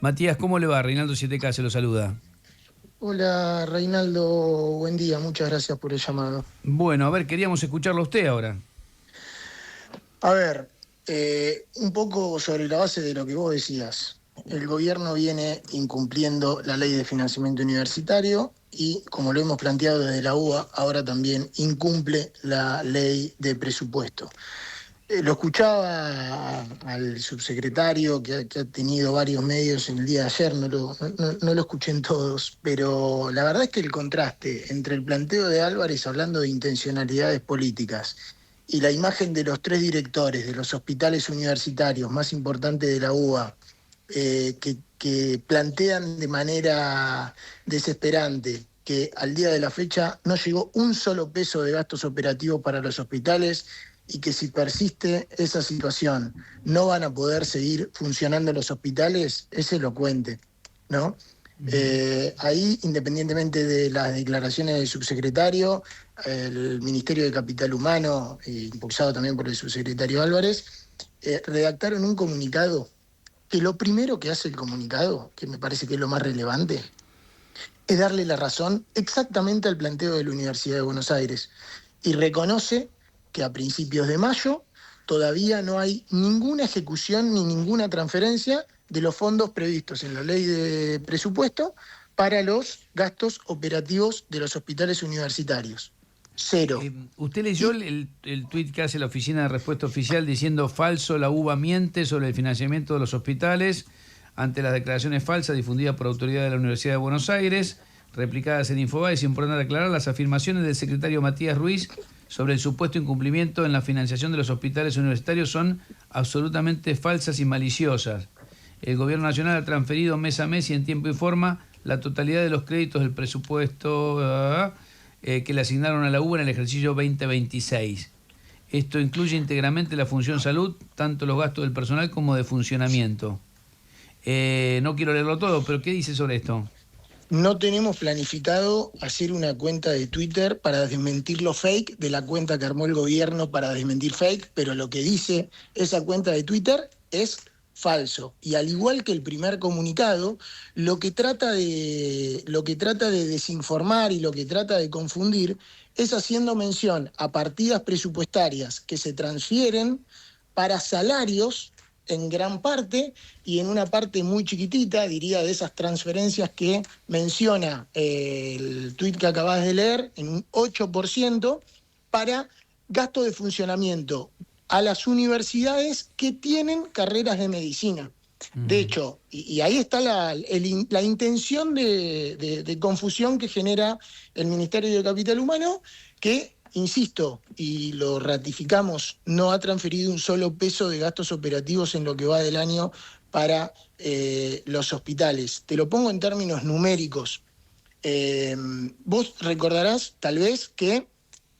Matías, ¿cómo le va? Reinaldo 7K se lo saluda. Hola Reinaldo, buen día, muchas gracias por el llamado. Bueno, a ver, queríamos escucharlo a usted ahora. A ver, un poco sobre la base de lo que vos decías. El gobierno viene incumpliendo la ley de financiamiento universitario y, como lo hemos planteado desde la UBA, ahora también incumple la ley de presupuesto. Lo escuchaba al subsecretario que ha tenido varios medios en el día de ayer, no lo escuché en todos, pero la verdad es que el contraste entre el planteo de Álvarez hablando de intencionalidades políticas y la imagen de los tres directores de los hospitales universitarios más importantes de la UBA, que plantean de manera desesperante que al día de la fecha no llegó un solo peso de gastos operativos para los hospitales y que si persiste esa situación no van a poder seguir funcionando los hospitales, es elocuente, ¿no? Ahí, independientemente de las declaraciones del subsecretario, el Ministerio de Capital Humano, impulsado también por el subsecretario Álvarez, redactaron un comunicado que lo primero que hace el comunicado, que me parece que es lo más relevante, es darle la razón exactamente al planteo de la Universidad de Buenos Aires y reconoce que a principios de mayo todavía no hay ninguna ejecución ni ninguna transferencia de los fondos previstos en la ley de presupuesto para los gastos operativos de los hospitales universitarios. Cero. ¿Usted leyó Y el tuit que hace la Oficina de Respuesta Oficial diciendo falso, la UBA miente sobre el financiamiento de los hospitales ante las declaraciones falsas difundidas por autoridades de la Universidad de Buenos Aires, replicadas en Infobae? Es importante aclarar las afirmaciones del secretario Matías Ruiz sobre el supuesto incumplimiento en la financiación de los hospitales universitarios son absolutamente falsas y maliciosas. El Gobierno Nacional ha transferido mes a mes y en tiempo y forma la totalidad de los créditos del presupuesto que le asignaron a la UBA en el ejercicio 2026. Esto incluye íntegramente la función salud, tanto los gastos del personal como de funcionamiento. No quiero leerlo todo, pero ¿qué dice sobre esto? no tenemos planificado hacer una cuenta de Twitter para desmentir lo fake de la cuenta que armó el gobierno para desmentir fake, pero lo que dice esa cuenta de Twitter es falso. Y al igual que el primer comunicado, lo que trata de desinformar y lo que trata de confundir es haciendo mención a partidas presupuestarias que se transfieren para salarios en gran parte y en una parte muy chiquitita, diría, de esas transferencias que menciona el tuit que acabas de leer, en un 8% para gasto de funcionamiento a las universidades que tienen carreras de medicina. De hecho, y ahí está la intención de confusión que genera el Ministerio de Capital Humano, que, insisto, y lo ratificamos, no ha transferido un solo peso de gastos operativos en lo que va del año para los hospitales. Te lo pongo en términos numéricos. Vos recordarás, tal vez, que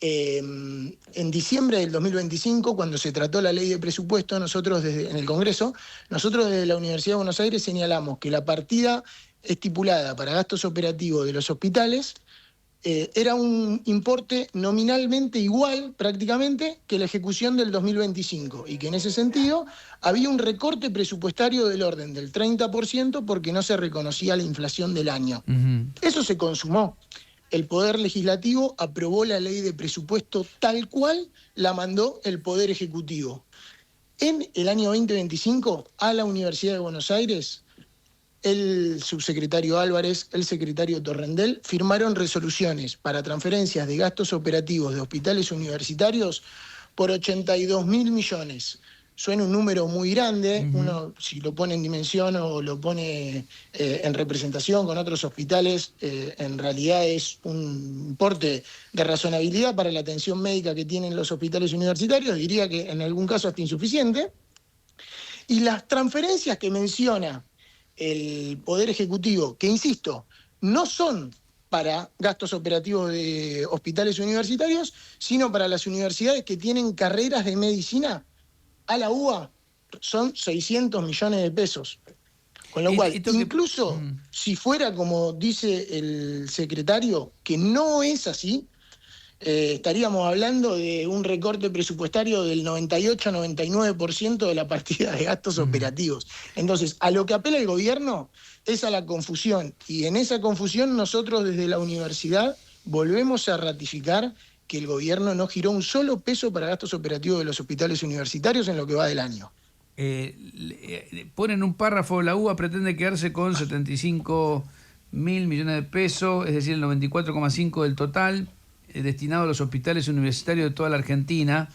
en diciembre del 2025, cuando se trató la ley de presupuesto, en el Congreso, nosotros desde la Universidad de Buenos Aires señalamos que la partida estipulada para gastos operativos de los hospitales era un importe nominalmente igual prácticamente que la ejecución del 2025 y que en ese sentido había un recorte presupuestario del orden del 30% porque no se reconocía la inflación del año. Eso se consumó. El Poder Legislativo aprobó la ley de presupuesto tal cual la mandó el Poder Ejecutivo. En el año 2025, a la Universidad de Buenos Aires, el subsecretario Álvarez, el secretario Torrendel, firmaron resoluciones para transferencias de gastos operativos de hospitales universitarios por 82.000 millones. Suena un número muy grande, uno si lo pone en dimensión o lo pone en representación con otros hospitales, en realidad es un importe de razonabilidad para la atención médica que tienen los hospitales universitarios, diría que en algún caso hasta insuficiente. Y las transferencias que menciona el Poder Ejecutivo, que insisto, no son para gastos operativos de hospitales universitarios, sino para las universidades que tienen carreras de medicina, a la UBA son 600 millones de pesos. Con lo cual, incluso si fuera como dice el secretario, que no es así, estaríamos hablando de un recorte presupuestario del 98-99% de la partida de gastos operativos. Entonces, a lo que apela el gobierno es a la confusión, y en esa confusión nosotros desde la universidad volvemos a ratificar que el gobierno no giró un solo peso para gastos operativos de los hospitales universitarios en lo que va del año. Ponen un párrafo, la UBA pretende quedarse con 75.000 millones de pesos, es decir, el 94,5% del total, destinado a los hospitales universitarios de toda la Argentina.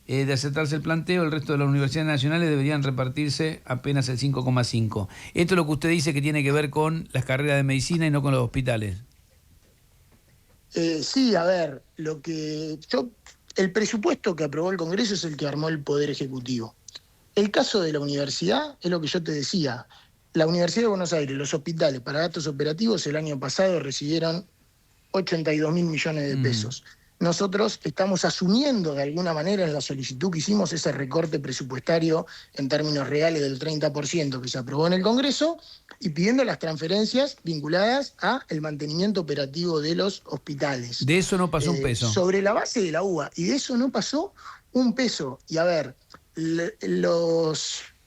De aceptarse el planteo, el resto de las universidades nacionales deberían repartirse apenas el 5,5%. Esto es lo que usted dice que tiene que ver con las carreras de medicina y no con los hospitales. Sí, a ver, el presupuesto que aprobó el Congreso es el que armó el Poder Ejecutivo. El caso de la universidad es lo que yo te decía. La Universidad de Buenos Aires, los hospitales para gastos operativos el año pasado recibieron 82.000 millones de pesos. Nosotros estamos asumiendo de alguna manera en la solicitud que hicimos ese recorte presupuestario en términos reales del 30% que se aprobó en el Congreso y pidiendo las transferencias vinculadas a el mantenimiento operativo de los hospitales. De eso no pasó un peso. Sobre la base de la UBA, y de eso no pasó un peso. Y a ver,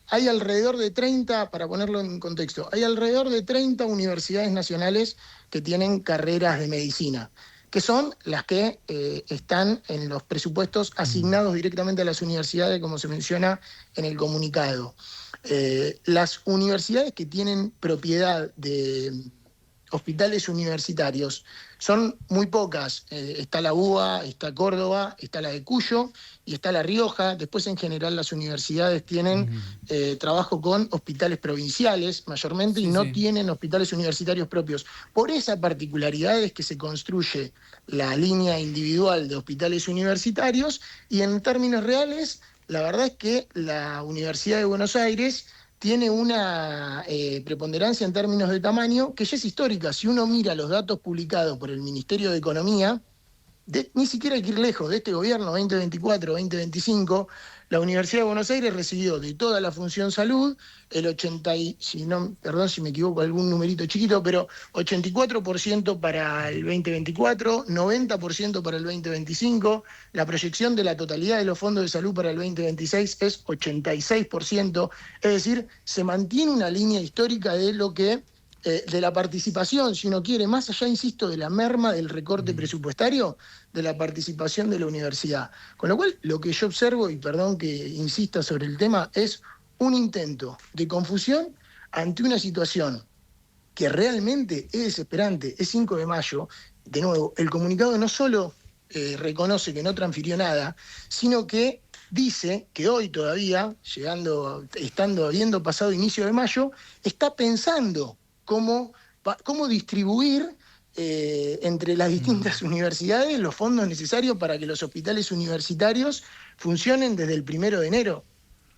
hay alrededor de 30, para ponerlo en contexto, hay alrededor de 30 universidades nacionales que tienen carreras de medicina, que son las que están en los presupuestos asignados directamente a las universidades, como se menciona en el comunicado. Las universidades que tienen propiedad de hospitales universitarios son muy pocas. Está la UBA, está Córdoba, está la de Cuyo y está La Rioja. Después, en general, las universidades tienen trabajo con hospitales provinciales mayormente y no tienen hospitales universitarios propios. Por esa particularidad es que se construye la línea individual de hospitales universitarios, y en términos reales, la verdad es que la Universidad de Buenos Aires tiene una preponderancia en términos de tamaño que ya es histórica. Si uno mira los datos publicados por el Ministerio de Economía, ni siquiera hay que ir lejos, de este gobierno 2024-2025, la Universidad de Buenos Aires recibió de toda la función salud el perdón si me equivoco, algún numerito chiquito, pero 84% para el 2024, 90% para el 2025, la proyección de la totalidad de los fondos de salud para el 2026 es 86%, es decir, se mantiene una línea histórica de lo que de la participación, si uno quiere, más allá, insisto, de la merma del recorte presupuestario, de la participación de la universidad. Con lo cual, lo que yo observo, y perdón que insista sobre el tema, es un intento de confusión ante una situación que realmente es desesperante. Es 5 de mayo, de nuevo, el comunicado no solo reconoce que no transfirió nada, sino que dice que hoy todavía, habiendo pasado inicio de mayo, está pensando cómo distribuir entre las distintas universidades los fondos necesarios para que los hospitales universitarios funcionen desde el 1 de enero.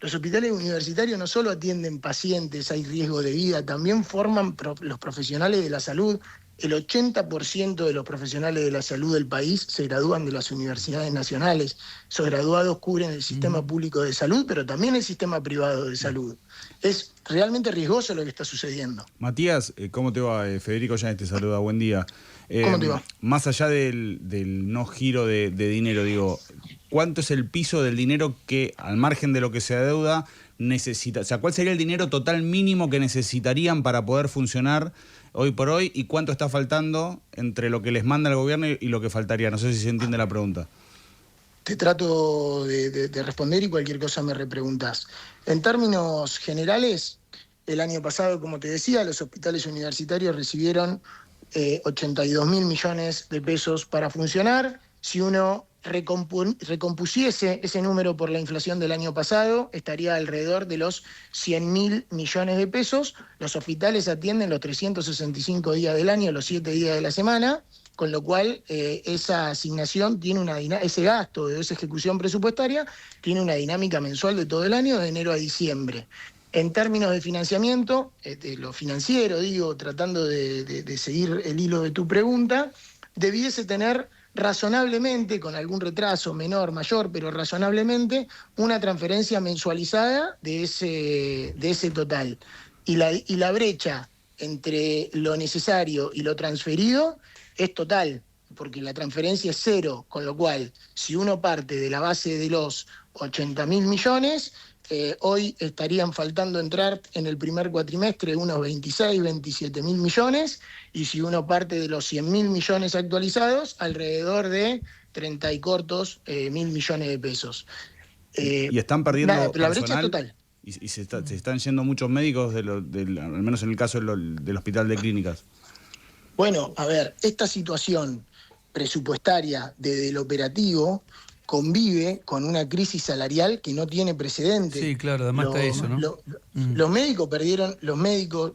Los hospitales universitarios no solo atienden pacientes, hay riesgo de vida, también forman los profesionales de la salud. El 80% de los profesionales de la salud del país se gradúan de las universidades nacionales. Esos graduados cubren el sistema público de salud, pero también el sistema privado de salud. Es realmente riesgoso lo que está sucediendo. Matías, ¿cómo te va? Federico Llanes te saluda, buen día. ¿Cómo te va? Más allá del no giro de dinero, digo, ¿cuánto es el piso del dinero que, al margen de lo que se adeuda, necesita? O sea, ¿cuál sería el dinero total mínimo que necesitarían para poder funcionar hoy por hoy, y cuánto está faltando entre lo que les manda el gobierno y lo que faltaría? No sé si se entiende la pregunta. Te trato de responder y cualquier cosa me repreguntás. En términos generales, el año pasado, como te decía, los hospitales universitarios recibieron 82.000 millones de pesos para funcionar. Si uno recompusiese ese número por la inflación del año pasado, estaría alrededor de los 100.000 millones de pesos. Los hospitales atienden los 365 días del año, los 7 días de la semana, con lo cual esa asignación tiene ese gasto de esa ejecución presupuestaria tiene una dinámica mensual de todo el año, de enero a diciembre. En términos de financiamiento, de lo financiero, digo, tratando de seguir el hilo de tu pregunta, debiese tener razonablemente, con algún retraso menor, mayor, pero razonablemente, una transferencia mensualizada de ese total. Y la brecha entre lo necesario y lo transferido es total. porque la transferencia es cero, con lo cual, si uno parte de la base de los 80.000 millones, hoy estarían faltando entrar en el primer cuatrimestre unos 26, 27.000 millones, y si uno parte de los 100.000 millones actualizados, alrededor de 30 y cortos mil millones de pesos. Y están perdiendo Nada, pero la brecha es personal, total. y se están yendo muchos médicos, al menos en el caso del Hospital de Clínicas. Bueno, a ver, esta situación presupuestaria desde el operativo convive con una crisis salarial que no tiene precedente. Sí, claro, además está eso, ¿no? Los médicos perdieron,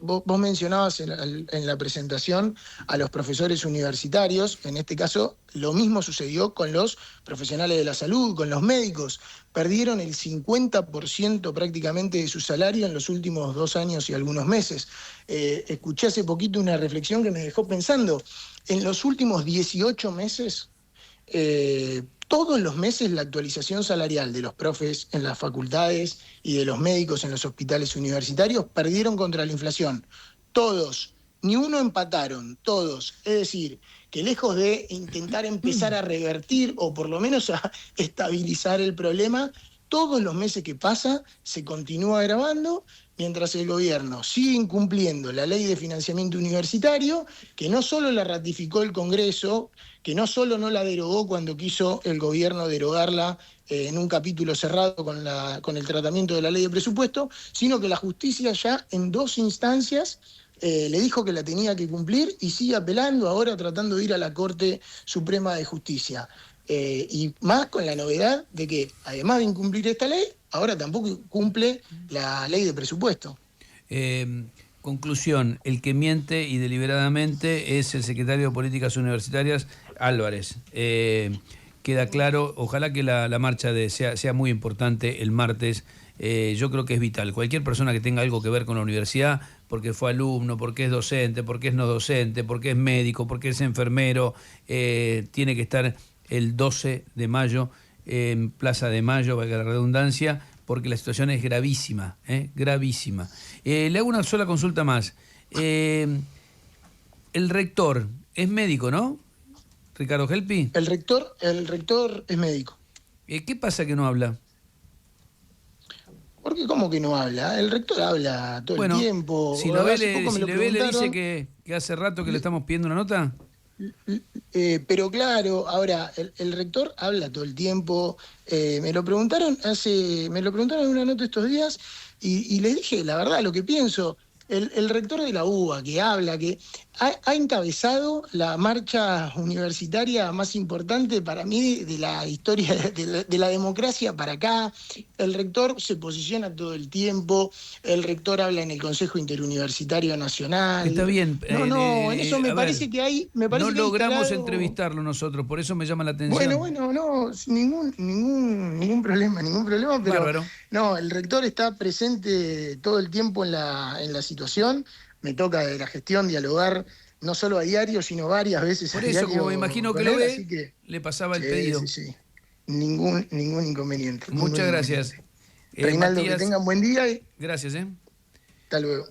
vos mencionabas en la presentación a los profesores universitarios, en este caso lo mismo sucedió con los profesionales de la salud, con los médicos, perdieron el 50% prácticamente de su salario en los últimos 2 años y algunos meses. Escuché hace poquito una reflexión que me dejó pensando, en los últimos 18 meses, todos los meses la actualización salarial de los profes en las facultades y de los médicos en los hospitales universitarios perdieron contra la inflación. Todos, ni uno empataron, todos. Es decir, que lejos de intentar empezar a revertir o por lo menos a estabilizar el problema, todos los meses que pasa se continúa agravando mientras el gobierno sigue incumpliendo la ley de financiamiento universitario, que no solo la ratificó el Congreso, que no solo no la derogó cuando quiso el gobierno derogarla en un capítulo cerrado con el tratamiento de la ley de presupuesto, sino que la justicia ya en 2 instancias le dijo que la tenía que cumplir y sigue apelando, ahora tratando de ir a la Corte Suprema de Justicia. Y más con la novedad de que, además de incumplir esta ley, ahora tampoco cumple la ley de presupuesto. Conclusión, el que miente y deliberadamente es el secretario de Políticas Universitarias, Álvarez. Queda claro, ojalá que la marcha sea muy importante el martes. Yo creo que es vital. Cualquier persona que tenga algo que ver con la universidad, porque fue alumno, porque es docente, porque es no docente, porque es médico, porque es enfermero, tiene que estar el 12 de mayo en Plaza de Mayo, valga la redundancia, porque la situación es gravísima, gravísima. Le hago una sola consulta más. El rector es médico, ¿no? Ricardo Gelpi. El rector es médico. ¿Qué pasa que no habla? Porque ¿cómo que no habla? El rector habla todo el tiempo. Si lo ve, le dice que hace rato que le estamos pidiendo una nota. Pero claro, ahora, el rector habla todo el tiempo. Me lo preguntaron en una nota estos días y les dije la verdad, lo que pienso. El rector de la UBA, que habla, que ha encabezado la marcha universitaria más importante para mí de la historia de la democracia para acá. El rector se posiciona todo el tiempo, el rector habla en el Consejo Interuniversitario Nacional. Está bien. En eso me parece que hay... No logramos entrevistarlo nosotros, por eso me llama la atención. Bueno, no, ningún problema, pero Bárbaro. no, el rector está presente todo el tiempo en la situación. Me toca de la gestión dialogar no solo a diario, sino varias veces por a eso, diario. Como me imagino que lo ve, le pasaba el pedido. Sí. Ningún inconveniente. Muchas gracias. Reinaldo, Matías, que tengan buen día. Gracias. Hasta luego.